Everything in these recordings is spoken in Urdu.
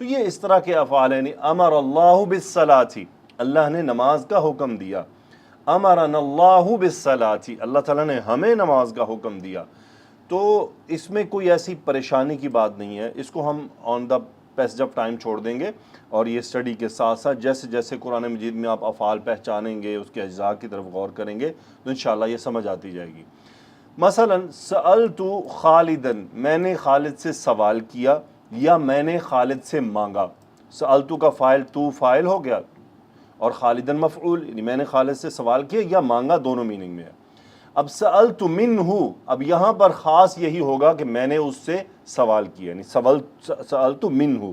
تو یہ اس طرح کے افعال ہیں. امر اللہ بالصلاۃ، اللہ نے نماز کا حکم دیا. امرنا اللہ بالصلاۃ، اللہ تعالیٰ نے ہمیں نماز کا حکم دیا. تو اس میں کوئی ایسی پریشانی کی بات نہیں ہے. اس کو ہم آن دا پیسج آف ٹائم چھوڑ دیں گے، اور یہ اسٹڈی کے ساتھ ساتھ جیسے جیسے قرآن مجید میں آپ افعال پہچانیں گے، اس کے اجزاء کی طرف غور کریں گے، تو انشاءاللہ یہ سمجھ آتی جائے گی. مثلا سألت خالدن، میں نے خالد سے سوال کیا یا میں نے خالد سے مانگا. سألت کا فاعل تو فاعل ہو گیا اور خالدن مفعول، یعنی میں نے خالد سے سوال کیا یا مانگا، دونوں میننگ میں ہے. اب سألت منہ، اب یہاں پر خاص یہی ہوگا کہ میں نے اس سے سوال کیا، یعنی سألت منہ،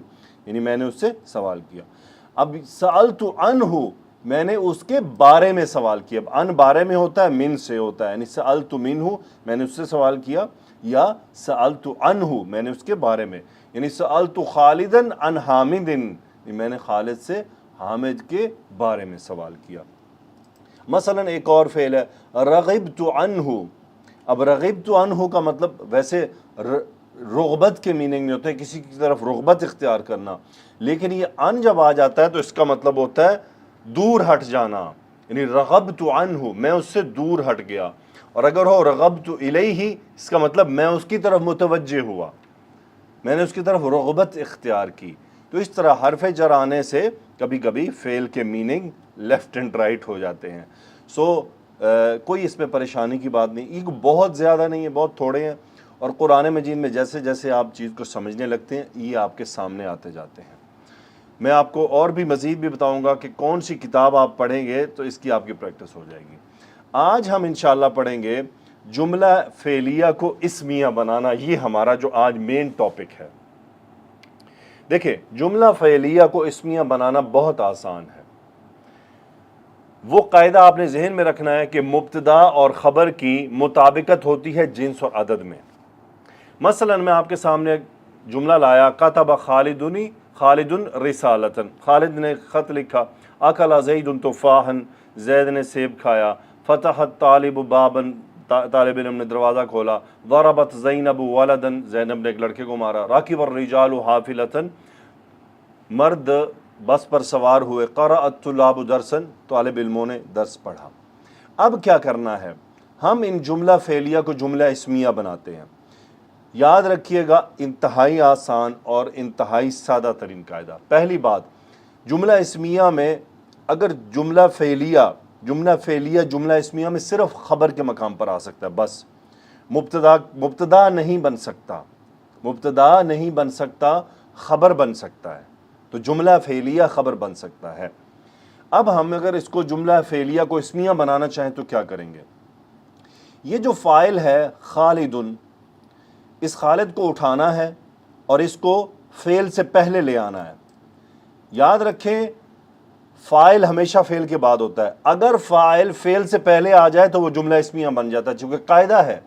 یعنی میں نے اس سے سوال کیا. اب سألت عنہ، میں نے اس کے بارے میں سوال کیا. اب ان بارے میں ہوتا ہے، من سے ہوتا ہے، یعنی سألت منہ میں نے اس سے سوال کیا، یا سألت عنہ میں نے اس کے بارے میں، یعنی سألت خالدن عن حامد، میں نے خالد سے حامد کے بارے میں سوال کیا. مثلا ایک اور فعل ہے رغبت عنہ. اب رغبت عنہ کا مطلب ویسے رغبت کے میننگ میں ہوتا ہے، کسی کی طرف رغبت اختیار کرنا، لیکن یہ ان جب آ جاتا ہے تو اس کا مطلب ہوتا ہے دور ہٹ جانا، یعنی رغبت عنہ میں اس سے دور ہٹ گیا. اور اگر ہو رغبت الیہ، اس کا مطلب میں اس کی طرف متوجہ ہوا، میں نے اس کی طرف رغبت اختیار کی. تو اس طرح حرف جر آنے سے کبھی کبھی فعل کے میننگ لیفٹ اینڈ رائٹ ہو جاتے ہیں. کوئی اس میں پریشانی کی بات نہیں. یہ بہت زیادہ نہیں ہے، بہت تھوڑے ہیں، اور قرآن مجید میں جیسے جیسے آپ چیز کو سمجھنے لگتے ہیں یہ آپ کے سامنے آتے جاتے ہیں. میں آپ کو اور بھی مزید بھی بتاؤں گا کہ کون سی کتاب آپ پڑھیں گے تو اس کی آپ کی پریکٹس ہو جائے گی. آج ہم انشاءاللہ پڑھیں گے جملہ فعلیہ کو اسمیہ بنانا. یہ ہمارا جو آج مین ٹاپک ہے. دیکھیں جملہ فعلیہ کو اسمیہ بنانا بہت آسان ہے. وہ قاعدہ آپ نے ذہن میں رکھنا ہے کہ مبتدا اور خبر کی مطابقت ہوتی ہے جنس اور عدد میں. مثلا میں آپ کے سامنے جملہ لایا کتب خالدنی خالد رسالتن، خالد نے خط لکھا. اکل زید تفاحا، زید نے سیب کھایا. فتح الطالب بابا، طالب علم نے دروازہ کھولا. ضربت زینب ولدن، زینب نے ایک لڑکے کو مارا. راکب الرجال حافلتن، مرد بس پر سوار ہوئے. قرأ الطلاب درسا، طالب علموں نے درس پڑھا. اب کیا کرنا ہے، ہم ان جملہ فعلیہ کو جملہ اسمیہ بناتے ہیں. یاد رکھیے گا انتہائی آسان اور انتہائی سادہ ترین قاعدہ. پہلی بات، جملہ اسمیہ میں اگر جملہ فعلیہ جملہ اسمیہ میں صرف خبر کے مقام پر آ سکتا ہے، بس مبتدا نہیں بن سکتا، مبتدا نہیں بن سکتا، خبر بن سکتا ہے. تو جملہ فعلیہ خبر بن سکتا ہے. اب ہم اگر اس کو جملہ فعلیہ کو اسمیہ بنانا چاہیں تو کیا کریں گے. یہ جو فاعل ہے خالدن، اس خالد کو اٹھانا ہے اور اس کو فعل سے پہلے لے آنا ہے. یاد رکھیں فاعل ہمیشہ فعل کے بعد ہوتا ہے. اگر فاعل فعل سے پہلے آ جائے تو وہ جملہ اسمیہ بن جاتا ہے، چونکہ قاعدہ ہے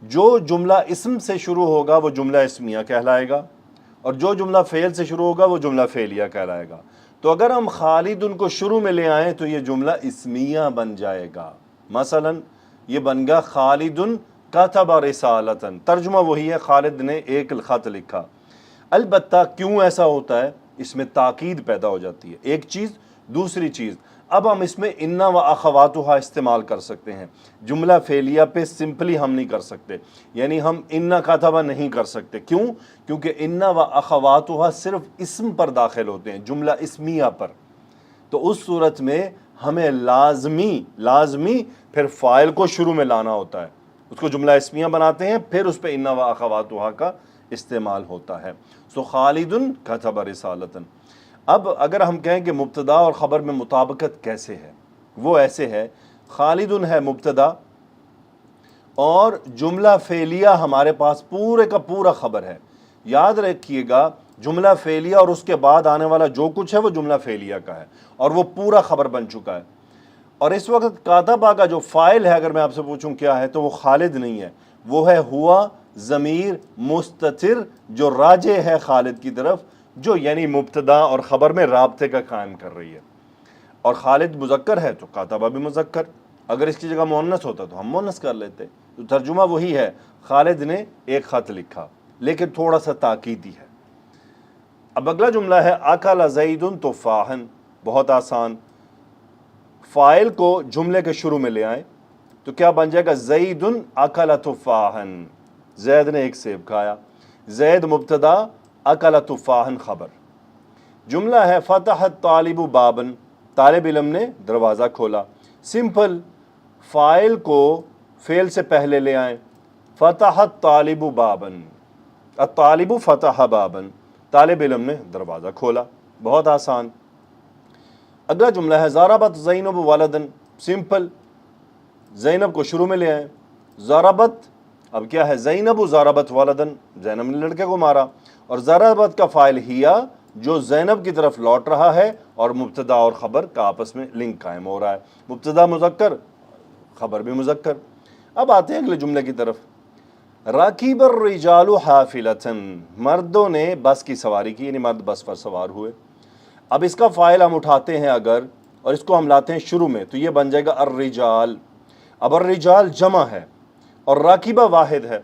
جو جملہ اسم سے شروع ہوگا وہ جملہ اسمیہ کہلائے گا، اور جو جملہ فعل سے شروع ہوگا وہ جملہ فعلیہ کہلائے گا. تو اگر ہم خالد ان کو شروع میں لے آئیں تو یہ جملہ اسمیہ بن جائے گا. مثلا یہ بن گا خالد کتب رسالتن، ترجمہ وہی ہے خالد نے ایک خط لکھا. البتہ کیوں ایسا ہوتا ہے، اس میں تاکید پیدا ہو جاتی ہے. ایک چیز. دوسری چیز، اب ہم اس میں انا و اخواتها استعمال کر سکتے ہیں. جملہ فعلیہ پہ سمپلی ہم نہیں کر سکتے، یعنی ہم انا کتبہ نہیں کر سکتے. کیوں؟ کیونکہ انا و اخواتها صرف اسم پر داخل ہوتے ہیں، جملہ اسمیہ پر. تو اس صورت میں ہمیں لازمی پھر فاعل کو شروع میں لانا ہوتا ہے. اس کو جملہ اسمیہ بناتے ہیں، پھر اس پہ انا و اخواتها کا استعمال ہوتا ہے. سو خالد کتب رسالتن. اب اگر ہم کہیں کہ مبتدا اور خبر میں مطابقت کیسے ہے، وہ ایسے ہے خالد ہے مبتدا اور جملہ فعلیہ ہمارے پاس پورے کا پورا خبر ہے. یاد رکھیے گا جملہ فعلیہ اور اس کے بعد آنے والا جو کچھ ہے وہ جملہ فعلیہ کا ہے اور وہ پورا خبر بن چکا ہے. اور اس وقت کاتبہ کا جو فاعل ہے اگر میں آپ سے پوچھوں کیا ہے تو وہ خالد نہیں ہے، وہ ہے ہوا ضمیر مستتر جو راجع ہے خالد کی طرف، جو یعنی مبتدا اور خبر میں رابطے کا قائم کر رہی ہے. اور خالد مذکر ہے تو کاتبہ بھی مذکر، اگر اس کی جگہ مؤنث ہوتا تو ہم مؤنث کر لیتے. تو ترجمہ وہی ہے خالد نے ایک خط لکھا، لیکن تھوڑا سا تاکیدی ہے. اب اگلا جملہ ہے اکل زید تفاحا، بہت آسان، فاعل کو جملے کے شروع میں لے آئیں تو کیا بن جائے گا؟ زید اکل تفاحا، زید نے ایک سیب کھایا، زید مبتدا، اکل تفاحا خبر۔ جملہ ہے فتح الطالب بابا، طالب علم نے دروازہ کھولا، سمپل، فاعل کو فعل سے پہلے لے آئیں، فتح الطالب بابا، الطالب فتح بابا، طالب علم نے دروازہ کھولا، بہت آسان۔ اگلا جملہ ہے ضربت زینب ولدن، سمپل، زینب کو شروع میں لے آئیں، ضربت، اب کیا ہے؟ زینب ضربت ولدن، زینب نے لڑکے کو مارا، اور ضربت کا فاعل ہیا جو زینب کی طرف لوٹ رہا ہے، اور مبتدا اور خبر کا آپس میں لنک قائم ہو رہا ہے، مبتدا مذکر، خبر بھی مذکر۔ اب آتے ہیں اگلے جملے کی طرف، راکب الرجال حافلۃ، مردوں نے بس کی سواری کی، یعنی مرد بس پر سوار ہوئے۔ اب اس کا فاعل ہم اٹھاتے ہیں اگر، اور اس کو ہم لاتے ہیں شروع میں، تو یہ بن جائے گا الرجال۔ اب الرجال جمع ہے اور راکبہ واحد ہے،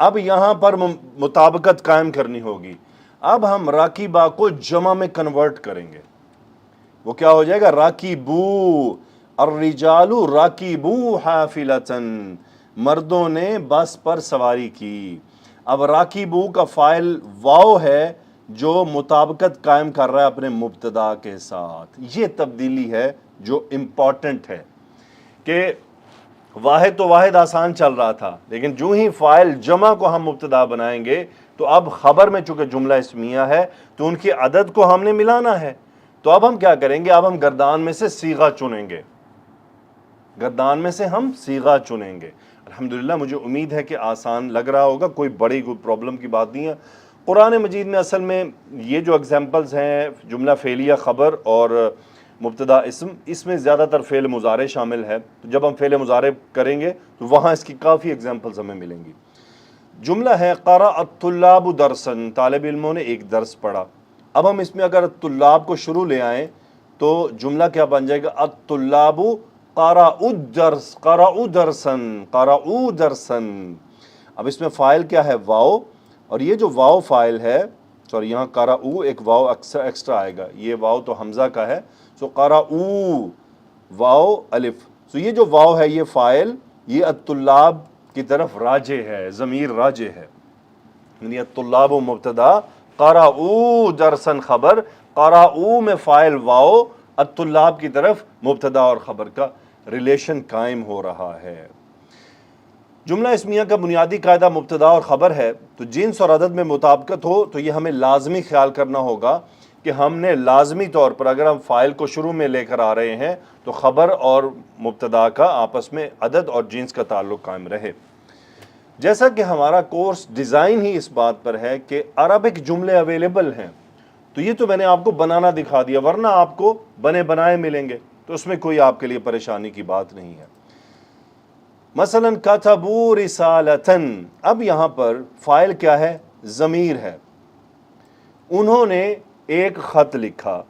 اب یہاں پر مطابقت قائم کرنی ہوگی۔ اب ہم راکبہ کو جمع میں کنورٹ کریں گے، وہ کیا ہو جائے گا؟ راکبو، الرجال راکبو حافلۃ، مردوں نے بس پر سواری کی۔ اب راکبو کا فاعل واو ہے جو مطابقت قائم کر رہا ہے اپنے مبتدا کے ساتھ۔ یہ تبدیلی ہے جو امپورٹنٹ ہے کہ واحد تو واحد آسان چل رہا تھا، لیکن جو ہی فاعل جمع کو ہم مبتدا بنائیں گے تو اب خبر میں چونکہ جملہ اسمیہ ہے تو ان کی عدد کو ہم نے ملانا ہے۔ تو اب ہم کیا کریں گے؟ اب ہم گردان میں سے صیغہ چنیں گے، گردان میں سے ہم صیغہ چنیں گے۔ الحمدللہ مجھے امید ہے کہ آسان لگ رہا ہوگا، کوئی بڑی کوئی پرابلم کی بات نہیں ہے۔ قرآن مجید میں اصل میں یہ جو ایگزامپلز ہیں، جملہ فعلیہ خبر اور مبتدا اسم، اس میں زیادہ تر فعل مضارع شامل ہے، تو جب ہم فعل مضارع کریں گے تو وہاں اس کی کافی ایگزامپلز ہمیں ملیں گی۔ جملہ ہے قرأ الطلاب درسا، طالب علموں نے ایک درس پڑھا۔ اب ہم اس میں اگر طلاب کو شروع لے آئیں تو جملہ کیا بن جائے گا؟ الطلاب قرأوا الدرس، قرأوا درسا، قرأوا درسا۔ اب اس میں فاعل کیا ہے؟ واو، اور یہ جو واو فاعل ہے، سوری یہاں قرأوا ایک واو ایکسٹرا آئے گا، یہ واو تو حمزہ کا ہے، سو قرأوا واو الف، سو یہ جو واو ہے یہ فاعل، یہ الطلاب کی طرف راجع ہے، ضمیر راجع ہے، یعنی الطلاب و مبتدا، قرأوا درسا خبر، قرأوا میں فاعل واو، الطلاب کی طرف مبتدا اور خبر کا ریلیشن قائم ہو رہا ہے۔ جملہ اسمیہ کا بنیادی قاعدہ مبتدا اور خبر ہے، تو جنس اور عدد میں مطابقت ہو تو یہ ہمیں لازمی خیال کرنا ہوگا کہ ہم نے لازمی طور پر اگر ہم فاعل کو شروع میں لے کر آ رہے ہیں تو خبر اور مبتدا کا آپس میں عدد اور جنس کا تعلق قائم رہے۔ جیسا کہ ہمارا کورس ڈیزائن ہی اس بات پر ہے کہ عربک جملے اویلیبل ہیں، تو یہ تو میں نے آپ کو بنانا دکھا دیا، ورنہ آپ کو بنے بنائے ملیں گے، تو اس میں کوئی آپ کے لیے پریشانی کی بات نہیں ہے۔ مثلا کتبوا رسالتاً، اب یہاں پر فاعل کیا ہے؟ ضمیر ہے، انہوں نے ایک خط لکھا۔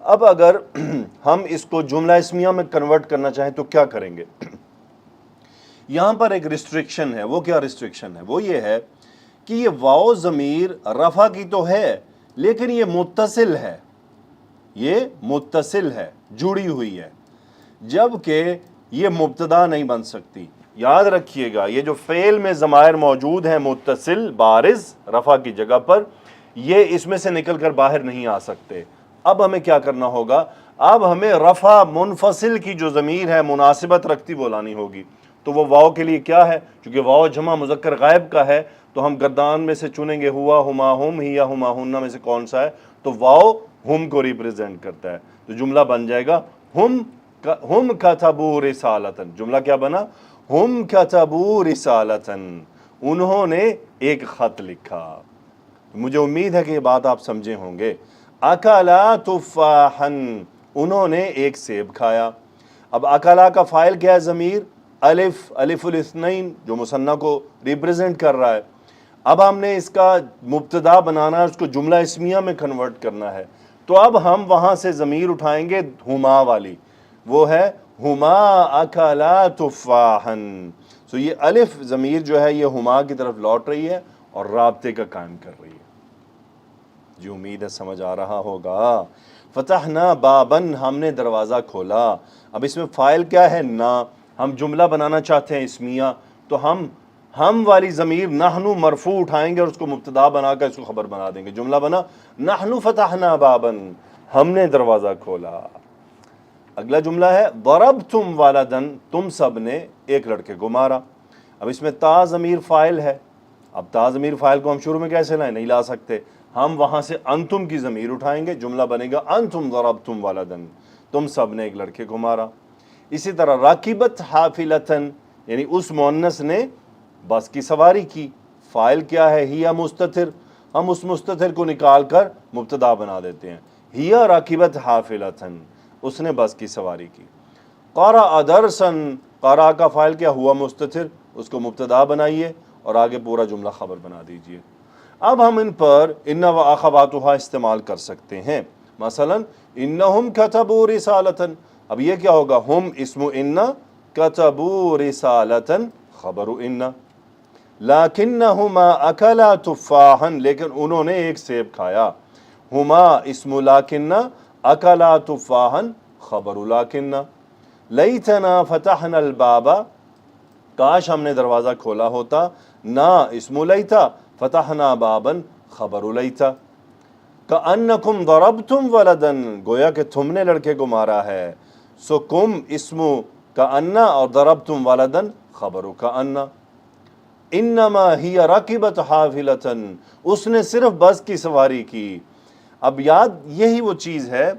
اب اگر ہم اس کو جملہ اسمیہ میں کنورٹ کرنا چاہیں تو کیا کریں گے؟ یہاں پر ایک ریسٹرکشن ہے، وہ کیا ریسٹرکشن ہے؟ وہ یہ ہے کہ یہ واو ضمیر رفع کی تو ہے لیکن یہ متصل ہے، یہ متصل ہے، جڑی ہوئی ہے، جبکہ یہ مبتدا نہیں بن سکتی۔ یاد رکھیے گا یہ جو فعل میں ضمائر موجود ہیں متصل بارز رفع کی جگہ پر، یہ اس میں سے نکل کر باہر نہیں آ سکتے۔ اب ہمیں کیا کرنا ہوگا؟ اب ہمیں رفع منفصل کی جو ضمیر ہے مناسبت رکھتی وہ لانی ہوگی، تو وہ واو کے لیے کیا ہے؟ چونکہ واو جمع مذکر غائب کا ہے تو ہم گردان میں سے چنیں گے ہوا، ہما، ہم، ہی یا ہما ہنہ میں سے کون سا ہے، تو واو ہم کو ریپریزنٹ کرتا ہے، تو جملہ بن جائے گا ہم کتبوا رسالتاً۔ جملہ کیا بنا؟ ہم کتبوا رسالتاً، انہوں نے ایک خط لکھا۔ مجھے امید ہے کہ یہ بات آپ سمجھے ہوں گے۔ اکلا تفاحا، انہوں نے ایک سیب کھایا۔ اب اکلا کا فاعل کیا ہے؟ ضمیر الف، الف الاثنین جو مثنیٰ کو ریپریزنٹ کر رہا ہے۔ اب ہم نے اس کا مبتدا بنانا ہے، اس کو جملہ اسمیہ میں کنورٹ کرنا ہے، تو اب ہم وہاں سے ضمیر اٹھائیں گے ہما والی، وہ ہے ہما اکلا تفاحا، سو یہ الف ضمیر جو ہے یہ ہما کی طرف لوٹ رہی ہے اور رابطے کا قائم کر رہی ہے۔ جی امید ہے سمجھ آ رہا ہوگا. فتحنا بابن ہم نے دروازہ کھولا. اب اس میں فائل کیا ہے؟ نا. ہم جملہ بنانا چاہتے ہیں اسمیہ، تو ہم والی ضمیر نحنو مرفوع اٹھائیں گے اور اس کو مبتدا بنا کر اس کو خبر بنا دیں گے. جملہ بنا نحنو فتحنا بابن، ہم نے دروازہ کھولا. اگلا جملہ ہے ضربتم والدن، تم سب نے ایک لڑکے کو مارا. اب اس میں تا ضمیر فاعل ہے. اب تا ضمیر فاعل کو ہم شروع میں کیسے لائیں؟ نہیں لا سکتے. ہم وہاں سے انتم کی ضمیر اٹھائیں گے، جملہ بنے گا انتم ضربتم والدن، تم سب نے ایک لڑکے کو مارا. اسی طرح راکبت حافلتن، یعنی اس مؤنث نے بس کی سواری کی. فاعل کیا ہے؟ ہیا مستتر، ہم اس مستتر کو نکال کر مبتدا بنا دیتے ہیں. ہیا راکبت حافلتن، اس نے بس کی سواری کی. قرأ درسن، قرأ کا فاعل کیا ہوا؟ مستتر، اس کو مبتدا بنائیے اور آگے پورا جملہ خبر بنا دیجئے. اب ہم ان پر ان و اخواتها استعمال کر سکتے ہیں. مثلا انہم کتبوا رسالتن، اب یہ کیا ہوگا؟ ہم اسم ان، کتبوا رسالتن خبر ان. لکنہما اکلا تفاحا، لیکن انہوں نے ایک سیب کھایا. ہما اسم لکن، اکلا تفاحا خبر لکن. لیتنا فتحنا الباب، کاش ہم نے دروازہ کھولا ہوتا. نا اسم لیتا، فتحنا بابن خبر لیتا. کأنکم ضربتم ولدن، گویا کہ تم نے لڑکے کو مارا ہے. سو کم اسم کأن اور ضربتم ولدن خبر کأن. انما ہی رکبت حافلتن، اس نے صرف بس کی سواری کی. اب یہی وہ چیز ہے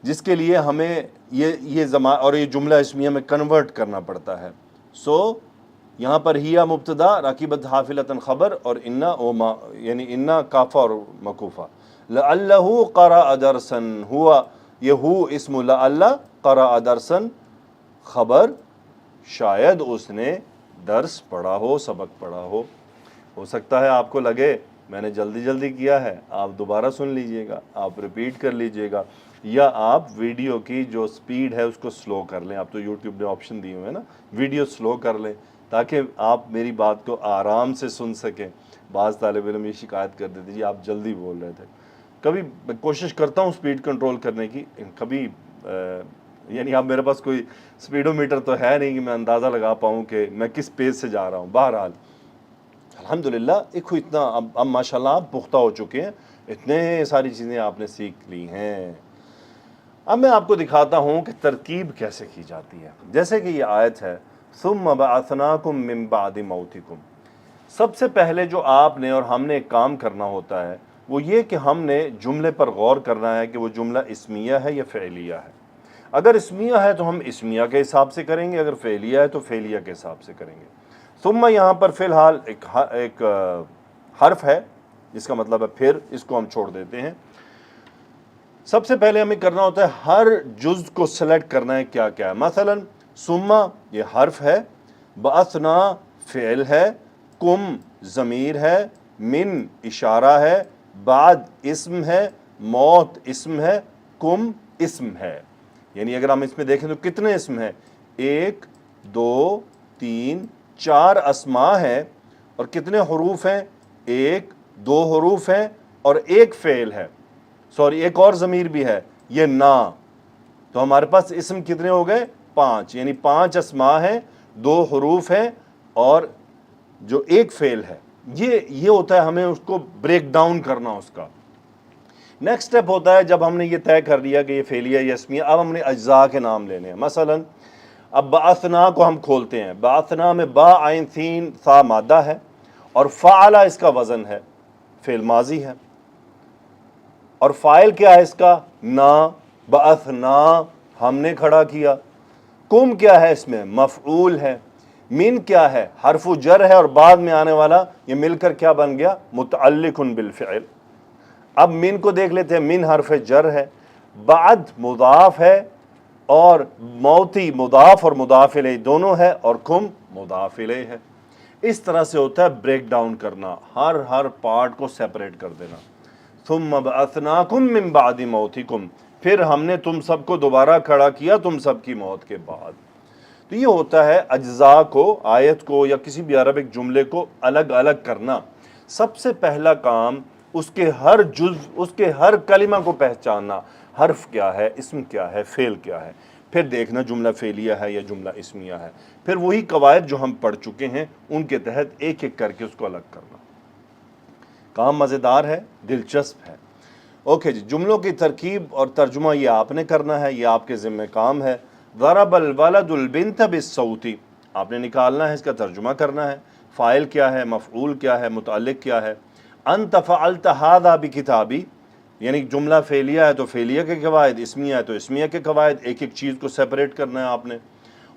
جس کے لیے ہمیں یہ اور یہ جملہ اسمیہ میں کنورٹ کرنا پڑتا ہے. سو یہاں پر ہیا مبتدا، راکبت حافلتن خبر، اور انا یعنی انا کافہ اور مکوفہ. لعلہ قرأ درسن، ہوا یہ ہو اسم لعلہ، قرأ درسن خبر، شاید اس نے درس پڑھا ہو، سبق پڑھا ہو. ہو سکتا ہے آپ کو لگے میں نے جلدی کیا ہے، آپ دوبارہ سن لیجئے گا، آپ ریپیٹ کر لیجئے گا، یا آپ ویڈیو کی جو سپیڈ ہے اس کو سلو کر لیں. آپ تو یوٹیوب نے آپشن دیے ہوئے ہیں نا، ویڈیو سلو کر لیں تاکہ آپ میری بات کو آرام سے سن سکیں. بعض طالب علم یہ شکایت کر دیتے جی آپ جلدی بول رہے تھے. کبھی کوشش کرتا ہوں سپیڈ کنٹرول کرنے کی، کبھی یعنی اب میرے پاس کوئی سپیڈو میٹر تو ہے نہیں کہ میں اندازہ لگا پاؤں کہ میں کس پیس سے جا رہا ہوں. بہرحال الحمدللہ اتنا اب ماشاءاللہ آپ پختہ ہو چکے ہیں، اتنے ساری چیزیں آپ نے سیکھ لی ہیں. اب میں آپ کو دکھاتا ہوں کہ ترکیب کیسے کی جاتی ہے. جیسے کہ یہ آیت ہے ثم بعثناکم من بعد موتکم. سب سے پہلے جو آپ نے اور ہم نے ایک کام کرنا ہوتا ہے وہ یہ کہ ہم نے جملے پر غور کرنا ہے کہ وہ جملہ اسمیہ ہے یا فعلیہ ہے. اگر اسمیہ ہے تو ہم اسمیہ کے حساب سے کریں گے، اگر فعلیہ ہے تو فعلیہ کے حساب سے کریں گے. ثم یہاں پر فی الحال ایک حرف ہے جس کا مطلب ہے پھر، اس کو ہم چھوڑ دیتے ہیں. سب سے پہلے ہمیں کرنا ہوتا ہے ہر جز کو سلیکٹ کرنا ہے کیا کیا ہے. مثلا ثم یہ حرف ہے، بعثنا فعل ہے، کم ضمیر ہے، من اشارہ ہے، بعد اسم ہے، موت اسم ہے، کم اسم ہے. یعنی اگر ہم اس میں دیکھیں تو کتنے اسم ہیں؟ 1 2 3 4 اسماء ہیں. اور کتنے حروف ہیں؟ 1 2 حروف ہیں اور ایک فعل ہے، سوری ایک اور ضمیر بھی ہے، یہ نا. تو ہمارے پاس اسم کتنے ہو گئے؟ 5. یعنی 5 اسماء ہیں، 2 حروف ہیں اور جو ایک فعل ہے. یہ ہوتا ہے ہمیں اس کو بریک ڈاؤن کرنا. اس کا نیکسٹ سٹیپ ہوتا ہے جب ہم نے یہ طے کر لیا کہ یہ فعلیہ یا اسمیہ، اب ہم نے اجزاء کے نام لینے ہیں. مثلا اب بعثنا کو ہم کھولتے ہیں. بعثنا میں با عین سین ثا مادہ ہے اور فعلا اس کا وزن ہے، فعل ماضی ہے. اور فاعل کیا ہے اس کا؟ نا. بعثنا ہم نے کھڑا کیا. کم کیا ہے اس میں؟ مفعول ہے. من کیا ہے؟ حرف جر ہے اور بعد میں آنے والا، یہ مل کر کیا بن گیا؟ متعلق بالفعل. اب من کو دیکھ لیتے ہیں، من حرف جر ہے، بعد مضاف ہے اور موتی مضاف اور مضاف الیہ دونوں ہے اور کم مضاف الیہ ہے. اس طرح سے ہوتا ہے بریک ڈاؤن کرنا، ہر پارٹ کو سیپریٹ کر دینا. ثم بعثناکم من بعد موتکم، پھر ہم نے تم سب کو دوبارہ کھڑا کیا تم سب کی موت کے بعد. تو یہ ہوتا ہے اجزاء کو، آیت کو یا کسی بھی عربک جملے کو الگ الگ کرنا. سب سے پہلا کام اس کے ہر جزء، اس کے ہر کلمہ کو پہچاننا، حرف کیا ہے، اسم کیا ہے، فعل کیا ہے، پھر دیکھنا جملہ فعلیہ ہے یا جملہ اسمیہ ہے، پھر وہی قواعد جو ہم پڑھ چکے ہیں ان کے تحت ایک ایک کر کے اس کو الگ کرنا۔ کام مزیدار ہے، دلچسپ ہے۔ اوکے جی، جملوں کی ترکیب اور ترجمہ یہ آپ نے کرنا ہے، یہ آپ کے ذمہ کام ہے۔ ضرب الولد البنت بالصوت، آپ نے نکالنا ہے، اس کا ترجمہ کرنا ہے، فاعل کیا ہے، مفعول کیا ہے، متعلق کیا ہے۔ انت فعلت ھذا بکتابی، یعنی جملہ فعلیہ ہے تو فعلیہ کے قواعد، اسمیہ ہے تو اسمیہ کے قواعد، ایک ایک چیز کو سیپریٹ کرنا ہے آپ نے۔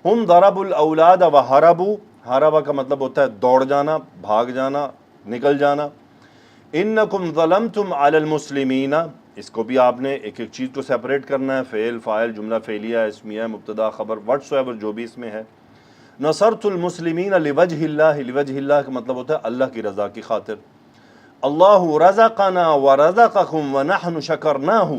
ہم ضربوا الاولاد وہربوا، ہربا کا مطلب ہوتا ہے دوڑ جانا، بھاگ جانا، نکل جانا۔ انکم ظلمتم علی المسلمین، اس کو بھی آپ نے ایک ایک چیز کو سیپریٹ کرنا ہے، فعل، فاعل، جملہ فعلیہ، اسمیہ، مبتدا، خبر، واٹس ایور جو بھی اس میں ہے۔ نصرت المسلمین لوجہ اللہ، لوجہ اللہ کا مطلب ہوتا ہے اللہ کی رضا کی خاطر۔ اللہ رزقنا ورزقکم ونحن شکرناہ،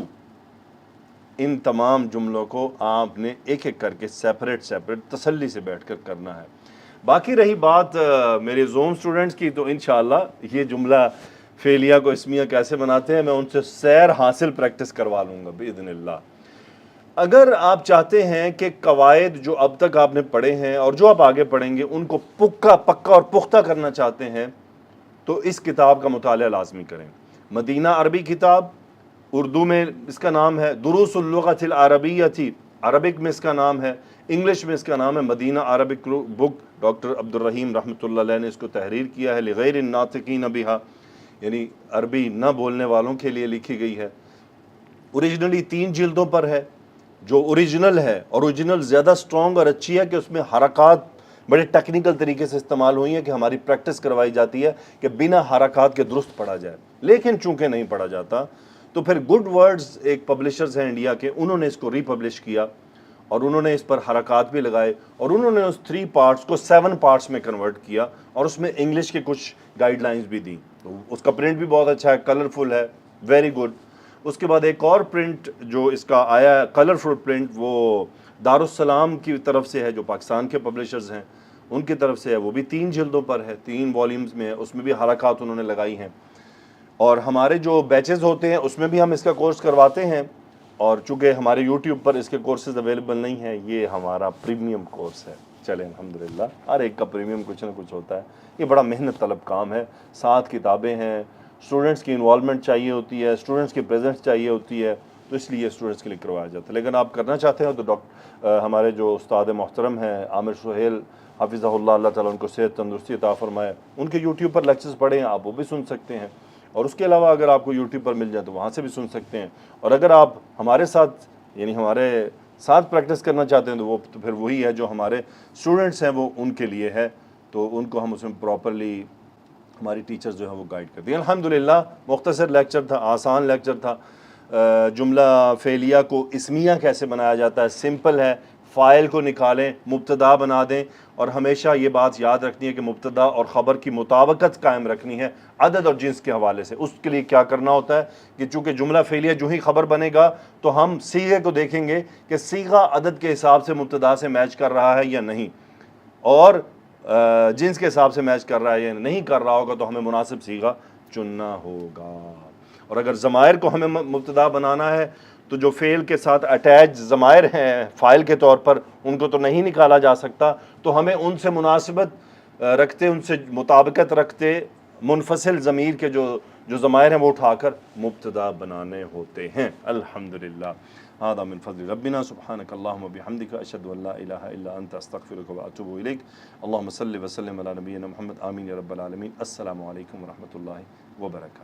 ان تمام جملوں کو آپ نے ایک ایک کر کے سیپریٹ تسلی سے بیٹھ کر کرنا ہے۔ باقی رہی بات میرے زوم سٹوڈنٹس کی، تو انشاءاللہ یہ جملہ فعلیہ کو اسمیہ کیسے بناتے ہیں میں ان سے سیر حاصل پریکٹس کروا لوں گا باذن اللہ۔ اگر آپ چاہتے ہیں کہ قواعد جو اب تک آپ نے پڑھے ہیں اور جو آپ آگے پڑھیں گے ان کو پکا اور پختہ کرنا چاہتے ہیں تو اس کتاب کا مطالعہ لازمی کریں۔ مدینہ عربی کتاب، اردو میں اس کا نام ہے دروس اللغۃ العربیۃ، عربک میں اس کا نام ہے، انگلش میں اس کا نام ہے مدینہ عربک بک، ڈاکٹر عبد الرحیم رحمۃ اللہ علیہ نے اس کو تحریر کیا ہے، لغیر الناطقین بہا، یعنی عربی نہ بولنے والوں کے لیے لکھی گئی ہے۔ اوریجنلی 3 جلدوں پر ہے، جو اوریجنل ہے، اوریجنل زیادہ سٹرونگ اور اچھی ہے کہ اس میں حرکات بڑے ٹیکنیکل طریقے سے استعمال ہوئی ہیں کہ ہماری پریکٹس کروائی جاتی ہے کہ بنا حرکات کے درست پڑھا جائے، لیکن چونکہ نہیں پڑھا جاتا تو پھر گڈ ورڈز ایک پبلشرز ہیں انڈیا کے، انہوں نے اس کو ری پبلش کیا اور انہوں نے اس پر حرکات بھی لگائے اور انہوں نے اس 3 پارٹس کو 7 پارٹس میں کنورٹ کیا اور اس میں انگلش کے کچھ گائیڈ لائنز بھی دیں۔ تو اس کا پرنٹ بھی بہت اچھا ہے، کلرفل ہے، ویری گڈ۔ اس کے بعد ایک اور پرنٹ جو اس کا آیا ہے کلرفل پرنٹ، وہ دارالسلام کی طرف سے ہے جو پاکستان کے پبلشرز ہیں، ان کی طرف سے ہے، وہ بھی 3 جلدوں پر ہے، 3 والیومز میں ہے، اس میں بھی حرکات انہوں نے لگائی ہیں۔ اور ہمارے جو بیچز ہوتے ہیں اس میں بھی ہم اس کا کورس کرواتے ہیں، اور چونکہ ہمارے یوٹیوب پر اس کے کورسز اویلیبل نہیں ہیں، یہ ہمارا پریمیم کورس ہے۔ چلیں الحمدللہ، ہر ایک کا پریمیم کچھ نہ کچھ ہوتا ہے، یہ بڑا محنت طلب کام ہے، 7 کتابیں ہیں، اسٹوڈنٹس کی انوالومنٹ چاہیے ہوتی ہے، اسٹوڈنٹس کی پریزنس چاہیے ہوتی ہے، تو اس لیے اسٹوڈنٹس کے لیے کروایا جاتا ہے۔ لیکن آپ کرنا چاہتے ہیں تو ہمارے جو استاد محترم ہیں عامر سہیل حافظہ اللہ، اللہ تعالیٰ ان کو صحت تندرستی عطا فرمائے، ان کے یوٹیوب پر لیکچرز پڑھیں، آپ وہ بھی سن سکتے ہیں، اور اس کے علاوہ اگر آپ کو یوٹیوب پر مل جائے تو وہاں سے بھی سن سکتے ہیں۔ اور اگر آپ ہمارے ساتھ یعنی ہمارے ساتھ پریکٹس کرنا چاہتے ہیں تو وہ تو پھر وہی ہے جو ہمارے اسٹوڈنٹس ہیں وہ ان کے لیے ہے، تو ان کو ہم اس میں پراپرلی ہماری ٹیچرز جو ہیں وہ گائیڈ کرتی ہیں۔ الحمدللہ مختصر لیکچر تھا، آسان لیکچر تھا۔ جملہ فعلیہ کو اسمیہ کیسے بنایا جاتا ہے، سمپل ہے، فاعل کو نکالیں، مبتدا بنا دیں، اور ہمیشہ یہ بات یاد رکھنی ہے کہ مبتدا اور خبر کی مطابقت قائم رکھنی ہے عدد اور جنس کے حوالے سے۔ اس کے لیے کیا کرنا ہوتا ہے کہ چونکہ جملہ فعلیہ جو ہی خبر بنے گا تو ہم صیغے کو دیکھیں گے کہ صیغہ عدد کے حساب سے مبتدا سے میچ کر رہا ہے یا نہیں، اور جنس کے حساب سے میچ کر رہا ہے یا نہیں کر رہا ہوگا تو ہمیں مناسب صیغہ چننا ہوگا۔ اور اگر ضمائر کو ہمیں مبتدا بنانا ہے تو جو فعل کے ساتھ اٹیچ ضمائر ہیں فاعل کے طور پر ان کو تو نہیں نکالا جا سکتا، تو ہمیں ان سے مناسبت رکھتے، ان سے مطابقت رکھتے منفصل ضمیر کے جو ضمائر ہیں وہ اٹھا کر مبتدا بنانے ہوتے ہیں۔ الحمدللہ، هذا من فضل ربنا، سبحانك اللهم وبحمدك اشهد ان لا اله الا انت استغفرك واتوب اليك۔ اللهم صل وسلم على نبينا محمد، آمین یا رب العالمین۔ السلام علیکم ورحمۃ اللہ وبرکاتہ۔